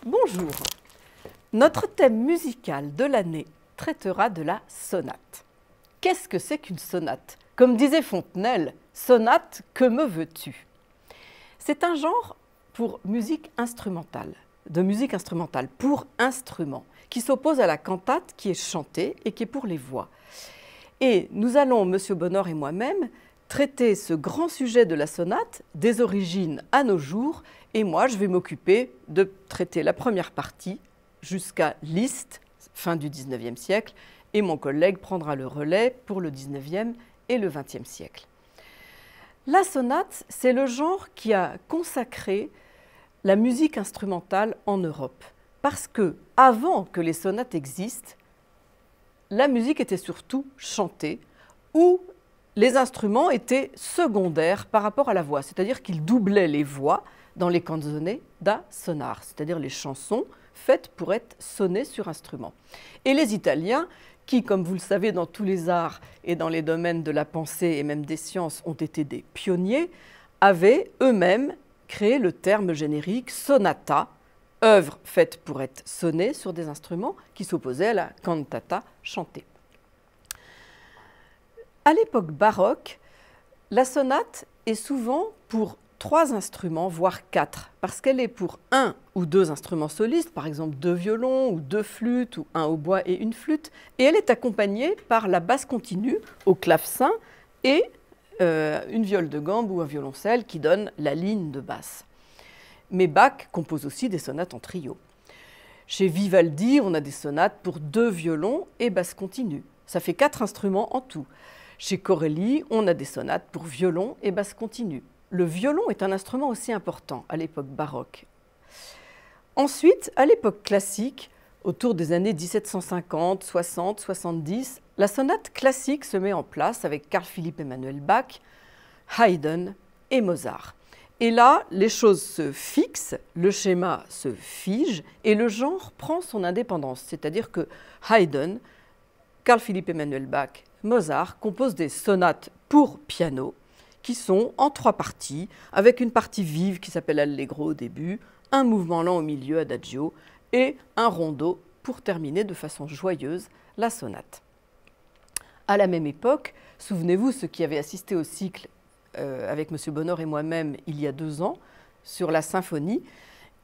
Bonjour. Notre thème musical de l'année traitera de la sonate. Qu'est-ce que c'est qu'une sonate? Comme disait Fontenelle, sonate, que me veux-tu? C'est un genre pour musique instrumentale, de musique instrumentale pour instrument, qui s'oppose à la cantate qui est chantée et qui est pour les voix. Et nous allons, Monsieur Bonnor et moi-même, traiter ce grand sujet de la sonate, des origines à nos jours, et moi je vais m'occuper de traiter la première partie jusqu'à Liszt, fin du XIXe siècle, et mon collègue prendra le relais pour le XIXe et le XXe siècle. La sonate, c'est le genre qui a consacré la musique instrumentale en Europe, parce que avant que les sonates existent, la musique était surtout chantée, ou les instruments étaient secondaires par rapport à la voix, c'est-à-dire qu'ils doublaient les voix dans les canzone da sonar, c'est-à-dire les chansons faites pour être sonnées sur instrument. Et les Italiens, qui, comme vous le savez, dans tous les arts et dans les domaines de la pensée et même des sciences, ont été des pionniers, avaient eux-mêmes créé le terme générique sonata, œuvre faite pour être sonnée sur des instruments, qui s'opposait à la cantata chantée. À l'époque baroque, la sonate est souvent pour 3 instruments, voire 4, parce qu'elle est pour 1 ou 2 instruments solistes, par exemple 2 violons ou 2 flûtes, ou 1 hautbois et une flûte, et elle est accompagnée par la basse continue au clavecin et une viole de gambe ou un violoncelle qui donne la ligne de basse. Mais Bach compose aussi des sonates en trio. Chez Vivaldi, on a des sonates pour 2 violons et basse continue. Ça fait 4 instruments en tout. Chez Corelli, on a des sonates pour violon et basse continue. Le violon est un instrument aussi important à l'époque baroque. Ensuite, à l'époque classique, autour des années 1750, 60, 70, la sonate classique se met en place avec Carl Philipp Emanuel Bach, Haydn et Mozart. Et là, les choses se fixent, le schéma se fige et le genre prend son indépendance. C'est-à-dire que Haydn, Carl Philipp Emanuel Bach, Mozart composent des sonates pour piano qui sont en 3 parties, avec une partie vive qui s'appelle Allegro au début, un mouvement lent au milieu, Adagio, et un rondo pour terminer de façon joyeuse la sonate. À la même époque, souvenez-vous, ceux qui avaient assisté au cycle avec M. Bonnor et moi-même il y a 2 ans, sur la symphonie,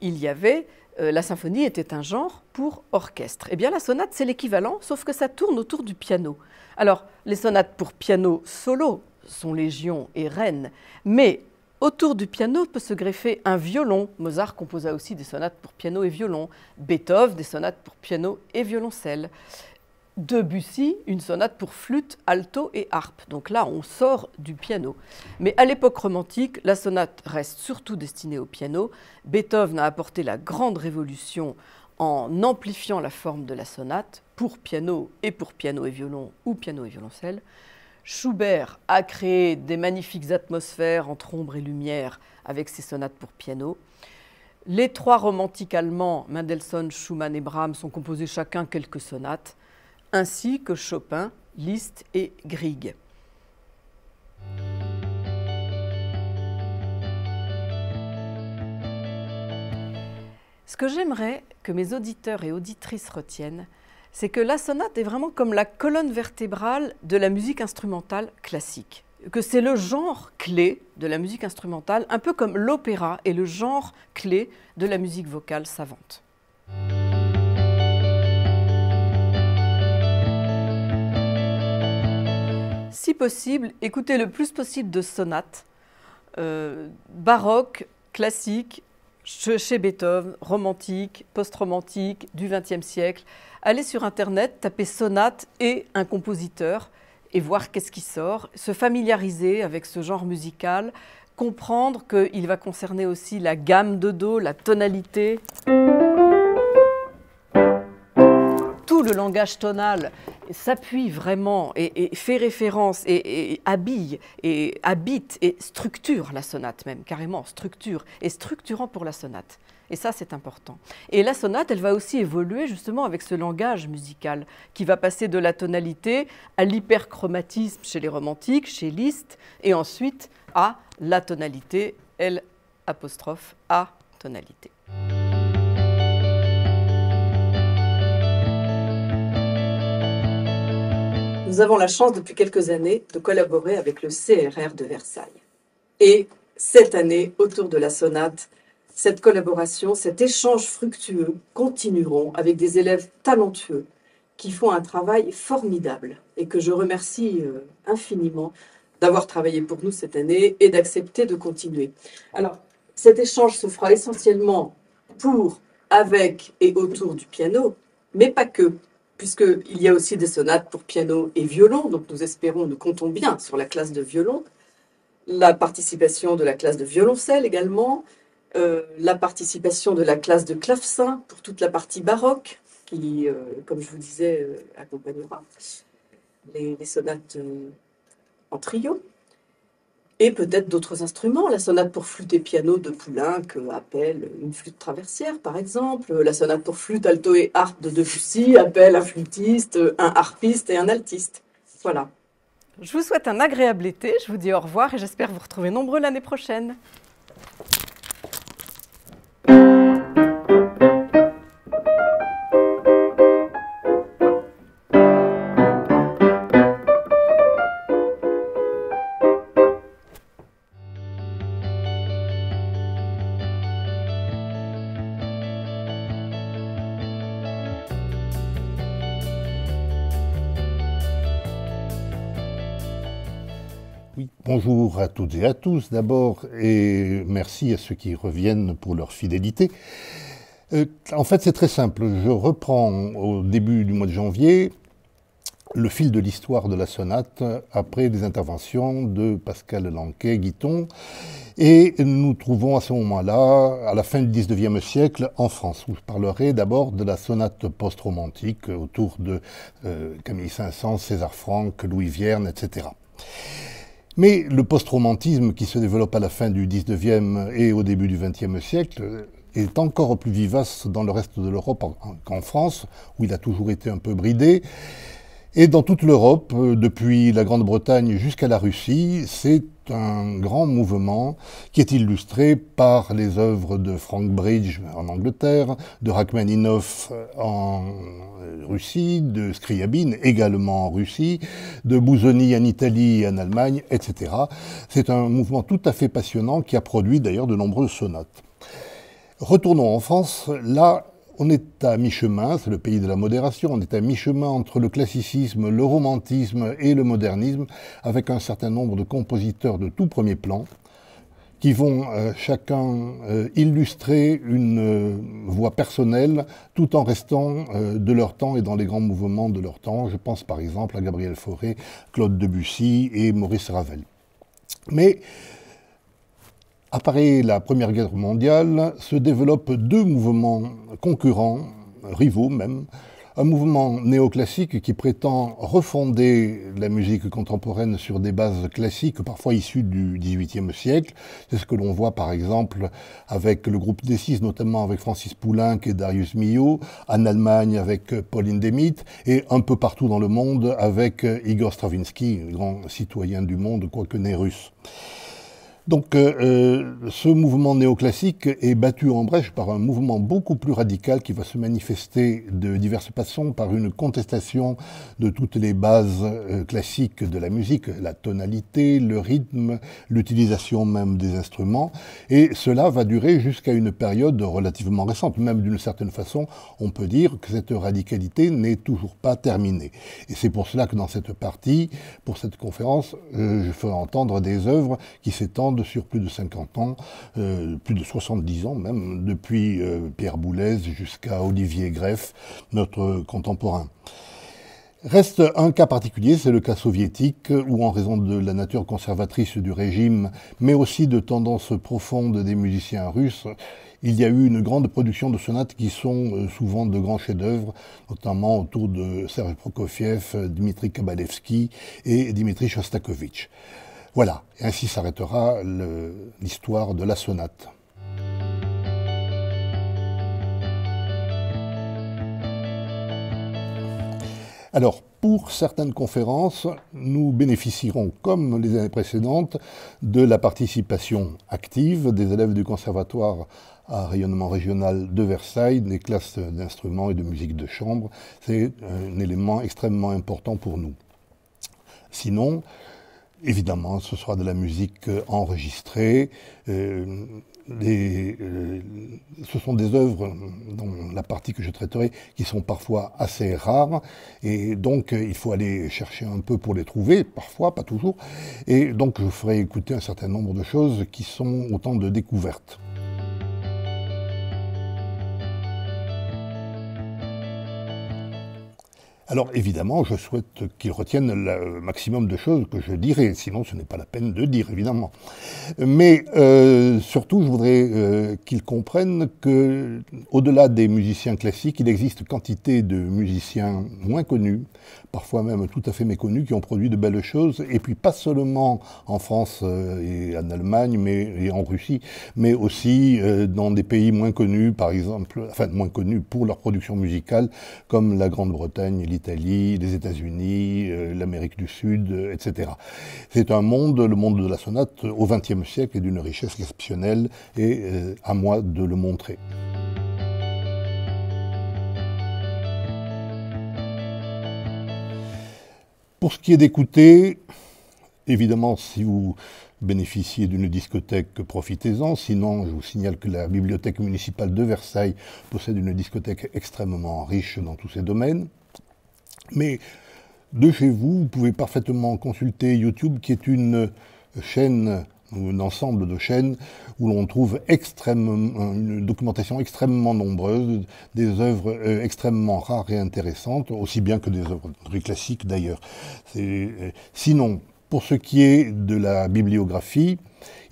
la symphonie était un genre pour orchestre. Eh bien, la sonate, c'est l'équivalent, sauf que ça tourne autour du piano. Alors, les sonates pour piano solo sont légion et reine, mais autour du piano peut se greffer un violon. Mozart composa aussi des sonates pour piano et violon. Beethoven, des sonates pour piano et violoncelle. Debussy, une sonate pour flûte, alto et harpe. Donc là, on sort du piano. Mais à l'époque romantique, la sonate reste surtout destinée au piano. Beethoven a apporté la grande révolution en amplifiant la forme de la sonate pour piano et violon ou piano et violoncelle. Schubert a créé des magnifiques atmosphères entre ombre et lumière avec ses sonates pour piano. Les 3 romantiques allemands, Mendelssohn, Schumann et Brahms, ont composé chacun quelques sonates, ainsi que Chopin, Liszt et Grieg. Ce que j'aimerais que mes auditeurs et auditrices retiennent, c'est que la sonate est vraiment comme la colonne vertébrale de la musique instrumentale classique, que c'est le genre clé de la musique instrumentale, un peu comme l'opéra est le genre clé de la musique vocale savante. Si possible, écoutez le plus possible de sonates baroque, classique, chez Beethoven, romantique, post-romantique, du XXe siècle. Allez sur Internet, tapez sonate et un compositeur et voir qu'est-ce qui sort, se familiariser avec ce genre musical, comprendre qu'il va concerner aussi la gamme de Do, la tonalité. Tout le langage tonal s'appuie vraiment et fait référence et habille et habite et structure la sonate même, carrément structure, et structurant pour la sonate. Et ça, c'est important. Et la sonate, elle va aussi évoluer justement avec ce langage musical qui va passer de la tonalité à l'hyperchromatisme chez les romantiques, chez Liszt, et ensuite à la tonalité, L', A tonalité. Nous avons la chance depuis quelques années de collaborer avec le CRR de Versailles. Et cette année, autour de la sonate, cette collaboration, cet échange fructueux continueront avec des élèves talentueux qui font un travail formidable et que je remercie infiniment d'avoir travaillé pour nous cette année et d'accepter de continuer. Alors, cet échange se fera essentiellement pour, avec et autour du piano, mais pas que, puisqu'il y a aussi des sonates pour piano et violon, donc nous comptons bien sur la classe de violon, la participation de la classe de violoncelle également, la participation de la classe de clavecin pour toute la partie baroque, qui, comme je vous disais, accompagnera les sonates en trio, et peut-être d'autres instruments, la sonate pour flûte et piano de Poulenc, appelle une flûte traversière par exemple, la sonate pour flûte, alto et harpe de Debussy appelle un flûtiste, un harpiste et un altiste. Voilà. Je vous souhaite un agréable été, je vous dis au revoir et j'espère vous retrouver nombreux l'année prochaine. Oui, bonjour à toutes et à tous d'abord, et merci à ceux qui reviennent pour leur fidélité. En fait, c'est très simple. Je reprends au début du mois de janvier le fil de l'histoire de la sonate après les interventions de Pascal Lanquet-Guiton. Et nous nous trouvons à ce moment-là, à la fin du XIXe siècle, en France, où je parlerai d'abord de la sonate post-romantique autour de Camille Saint-Saëns, César Franck, Louis Vierne, etc. Mais le post-romantisme qui se développe à la fin du XIXe et au début du XXe siècle est encore plus vivace dans le reste de l'Europe qu'en France, où il a toujours été un peu bridé. Et dans toute l'Europe, depuis la Grande-Bretagne jusqu'à la Russie, c'est un grand mouvement qui est illustré par les œuvres de Frank Bridge en Angleterre, de Rachmaninoff en Russie, de Scriabine également en Russie, de Busoni en Italie et en Allemagne, etc. C'est un mouvement tout à fait passionnant qui a produit d'ailleurs de nombreuses sonates. Retournons en France, là on est à mi-chemin, c'est le pays de la modération, on est à mi-chemin entre le classicisme, le romantisme et le modernisme, avec un certain nombre de compositeurs de tout premier plan, qui vont chacun illustrer une voix personnelle, tout en restant de leur temps et dans les grands mouvements de leur temps. Je pense par exemple à Gabriel Fauré, Claude Debussy et Maurice Ravel. Mais apparaît la Première Guerre mondiale, se développent deux mouvements concurrents, rivaux même. Un mouvement néoclassique qui prétend refonder la musique contemporaine sur des bases classiques, parfois issues du XVIIIe siècle. C'est ce que l'on voit par exemple avec le groupe D6, notamment avec Francis Poulenc et Darius Milhaud, en Allemagne avec Paul Hindemith, et un peu partout dans le monde avec Igor Stravinsky, grand citoyen du monde, quoique né russe. Donc ce mouvement néoclassique est battu en brèche par un mouvement beaucoup plus radical qui va se manifester de diverses façons par une contestation de toutes les bases classiques de la musique, la tonalité, le rythme, l'utilisation même des instruments. Et cela va durer jusqu'à une période relativement récente. Même d'une certaine façon, on peut dire que cette radicalité n'est toujours pas terminée. Et c'est pour cela que dans cette partie, pour cette conférence, je ferai entendre des œuvres qui s'étendent allemande sur plus de 50 ans, plus de 70 ans même, depuis Pierre Boulez jusqu'à Olivier Greff, notre contemporain. Reste un cas particulier, c'est le cas soviétique, où en raison de la nature conservatrice du régime, mais aussi de tendances profondes des musiciens russes, il y a eu une grande production de sonates qui sont souvent de grands chefs-d'œuvre, notamment autour de Serge Prokofiev, Dmitri Kabalevski et Dmitri Shostakovich. Voilà, et ainsi s'arrêtera l'histoire de la sonate. Alors, pour certaines conférences, nous bénéficierons, comme les années précédentes, de la participation active des élèves du conservatoire à rayonnement régional de Versailles, des classes d'instruments et de musique de chambre. C'est un élément extrêmement important pour nous. Sinon, évidemment, ce sera de la musique enregistrée. Ce sont des œuvres, dans la partie que je traiterai, qui sont parfois assez rares, et donc il faut aller chercher un peu pour les trouver, parfois, pas toujours, et donc je ferai écouter un certain nombre de choses qui sont autant de découvertes. Alors évidemment, je souhaite qu'ils retiennent le maximum de choses que je dirai, sinon ce n'est pas la peine de dire, évidemment. Mais surtout, je voudrais qu'ils comprennent que, au-delà des musiciens classiques, il existe quantité de musiciens moins connus, parfois même tout à fait méconnus, qui ont produit de belles choses, et puis pas seulement en France et en Allemagne, et en Russie, mais aussi dans des pays moins connus, par exemple, enfin moins connus pour leur production musicale, comme la Grande-Bretagne, l'Italie, les États-Unis, l'Amérique du Sud, etc. C'est un monde, le monde de la sonate, au XXe siècle, est d'une richesse exceptionnelle, et à moi de le montrer. Pour ce qui est d'écouter, évidemment, si vous bénéficiez d'une discothèque, profitez-en. Sinon, je vous signale que la bibliothèque municipale de Versailles possède une discothèque extrêmement riche dans tous ces domaines. Mais de chez vous, vous pouvez parfaitement consulter YouTube, qui est une chaîne, ou un ensemble de chaînes, où l'on trouve une documentation extrêmement nombreuse, des œuvres extrêmement rares et intéressantes, aussi bien que des œuvres très classiques d'ailleurs. Sinon, pour ce qui est de la bibliographie,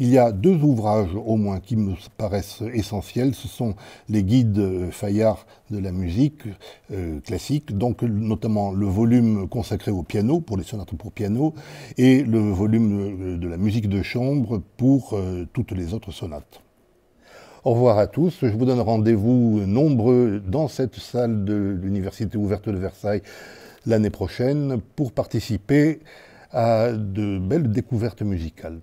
il y a 2 ouvrages au moins qui me paraissent essentiels. Ce sont les guides Fayard de la musique classique, donc notamment le volume consacré au piano, pour les sonates pour piano, et le volume de la musique de chambre pour toutes les autres sonates. Au revoir à tous. Je vous donne rendez-vous nombreux dans cette salle de l'Université ouverte de Versailles l'année prochaine pour participer à de belles découvertes musicales.